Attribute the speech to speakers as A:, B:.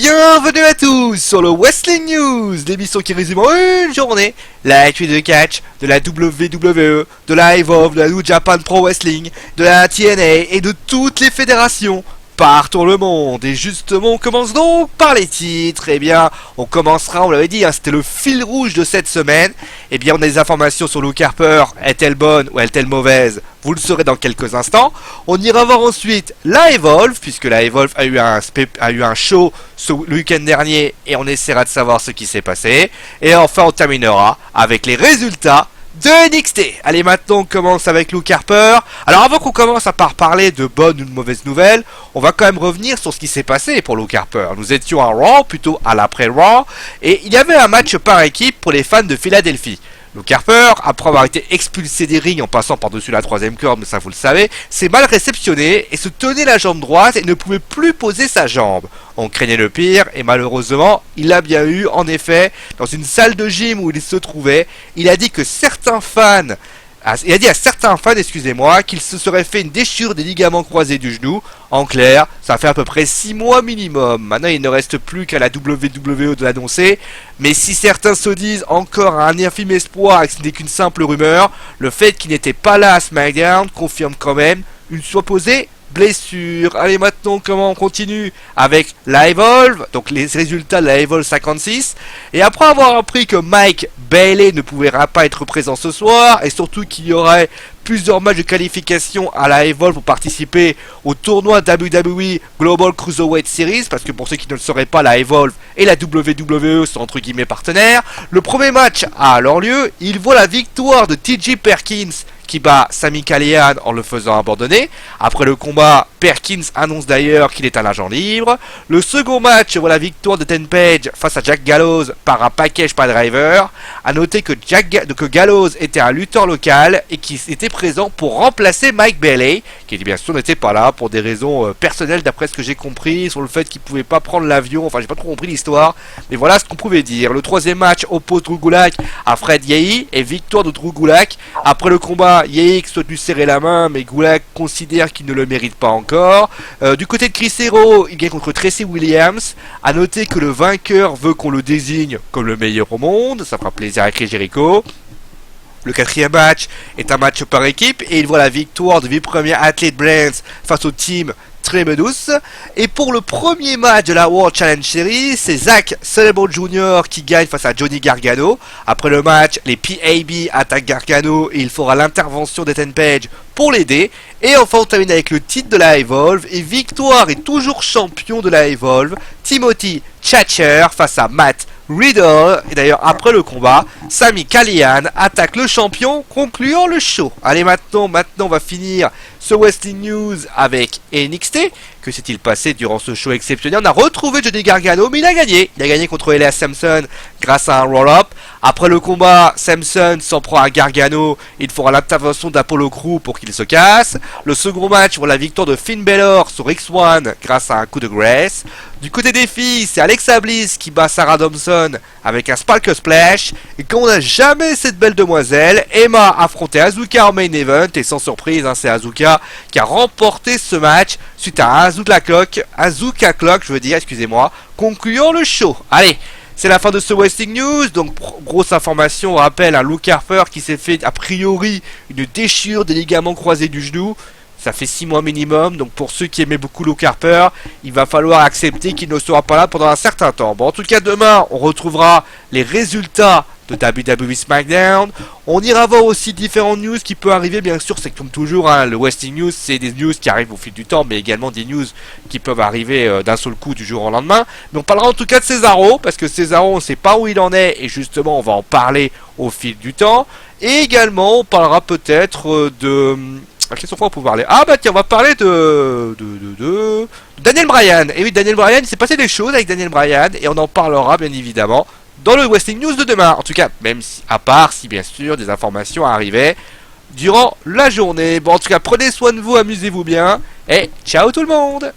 A: Bienvenue à tous sur le Wrestling News, l'émission qui résume en une journée l'actualité de catch, de la WWE, de la Evolve, de la New Japan Pro Wrestling, de la TNA et de toutes les fédérations partout le monde. Et justement, on commence donc par les titres. Eh bien, on commencera, on l'avait dit, hein, c'était le fil rouge de cette semaine. Eh bien, on a des informations sur Luke Harper. Est-elle bonne ou est-elle mauvaise? Vous le saurez dans quelques instants. On ira voir ensuite la Evolve, puisque la Evolve a eu un show le week-end dernier, et on essaiera de savoir ce qui s'est passé. Et enfin, on terminera avec les résultats de NXT. Allez, maintenant on commence avec Luke Harper. Alors avant qu'on commence à parler de bonnes ou de mauvaises nouvelles, on va quand même revenir sur ce qui s'est passé pour Luke Harper. Nous étions à Raw, plutôt à l'après-Raw, et il y avait un match par équipe pour les fans de Philadelphie. Luke Harper, après avoir été expulsé des rings en passant par-dessus la troisième corde, mais ça vous le savez, s'est mal réceptionné et se tenait la jambe droite et ne pouvait plus poser sa jambe. On craignait le pire et malheureusement, il l'a bien eu. En effet, dans une salle de gym où il se trouvait, il a dit à certains fans, excusez-moi, qu'il se serait fait une déchirure des ligaments croisés du genou. En clair, ça fait à peu près 6 mois minimum. Maintenant, il ne reste plus qu'à la WWE de l'annoncer. Mais si certains se disent encore un infime espoir et que ce n'est qu'une simple rumeur, le fait qu'il n'était pas là à SmackDown confirme quand même une supposée blessure. Allez, maintenant comment on continue avec la Evolve, donc les résultats de la Evolve 56. Et après avoir appris que Mike Bailey ne pouvait pas être présent ce soir, et surtout qu'il y aurait plusieurs matchs de qualification à la Evolve pour participer au tournoi WWE Global Cruiserweight Series, parce que pour ceux qui ne le sauraient pas, la Evolve et la WWE sont entre guillemets partenaires. Le premier match a alors lieu, il voit la victoire de TJ Perkins qui bat Sami Callihan en le faisant abandonner. Après le combat, Perkins annonce d'ailleurs qu'il est un agent libre. Le second match voit la victoire de Ten Page face à Jack Gallows par un package par driver. A noter que Gallows était un lutteur local et qui était présent pour remplacer Mike Bailey, qui bien sûr n'était pas là pour des raisons personnelles d'après ce que j'ai compris, sur le fait qu'il pouvait pas prendre l'avion. Enfin, j'ai pas trop compris l'histoire, mais voilà ce qu'on pouvait dire. Le troisième match oppose Drew Gulak à Fred Yehi et victoire de Drew Gulak. Après le combat, Yehi souhaite lui serrer la main, mais Gulak considère qu'il ne le mérite pas encore. Du côté de Chris Hero, il gagne contre Tracy Williams. A noter que le vainqueur veut qu'on le désigne comme le meilleur au monde. Ça fera plaisir à Chris Jericho. Le quatrième match est un match par équipe et il voit la victoire de vice-premier athlète Brands face au team Tremendous. Et pour le premier match de la World Challenge Series, c'est Zack Sabre Jr. qui gagne face à Johnny Gargano. Après le match, les PAB attaquent Gargano et il fera l'intervention d'Ethan Page pour l'aider. Et enfin on termine avec le titre de la Evolve et victoire et toujours champion de la Evolve, Timothy Thatcher face à Matt Riddle. Et d'ailleurs après le combat, Sami Callihan attaque le champion, concluant le show. Allez, maintenant on va finir ce Wrestling News avec NXT. Que s'est-il passé durant ce show exceptionnel? On a retrouvé Johnny Gargano, mais il a gagné. Il a gagné contre Elias Samson grâce à un roll-up. Après le combat, Samson s'en prend à Gargano. Il fera l'intervention d'Apollo Crew pour qu'il se casse. Le second match pour la victoire de Finn Balor sur X1 grâce à un coup de grace. Du côté des filles, c'est Alexa Bliss qui bat Sarah Thompson avec un Spark Splash. Et comme on n'a jamais cette belle demoiselle, Emma affrontait Asuka en main event. Et sans surprise, hein, c'est Asuka qui a remporté ce match suite à Asuka Clock, concluant le show. Allez, c'est la fin de ce Wrestling News. Donc grosse information, on rappelle un Luke Harper qui s'est fait a priori une déchirure des ligaments croisés du genou. Ça fait 6 mois minimum, donc pour ceux qui aimaient beaucoup Luke Harper, il va falloir accepter qu'il ne sera pas là pendant un certain temps. Bon, en tout cas, demain, on retrouvera les résultats de WWE SmackDown. On ira voir aussi différentes news qui peuvent arriver, bien sûr, c'est comme toujours, hein, le Wrestling News, c'est des news qui arrivent au fil du temps, mais également des news qui peuvent arriver d'un seul coup du jour au lendemain. Mais on parlera en tout cas de Cesaro, parce que Cesaro, on ne sait pas où il en est, et justement, on va en parler au fil du temps. Et également, on parlera peut-être de... Qu'est-ce qu'on va pouvoir parler? Ah bah tiens, on va parler de Daniel Bryan. Et oui, Daniel Bryan, il s'est passé des choses avec Daniel Bryan, et on en parlera bien évidemment dans le Wrestling News de demain. En tout cas, même si, à part si bien sûr des informations arrivaient durant la journée. Bon, en tout cas, prenez soin de vous, amusez-vous bien, et ciao tout le monde!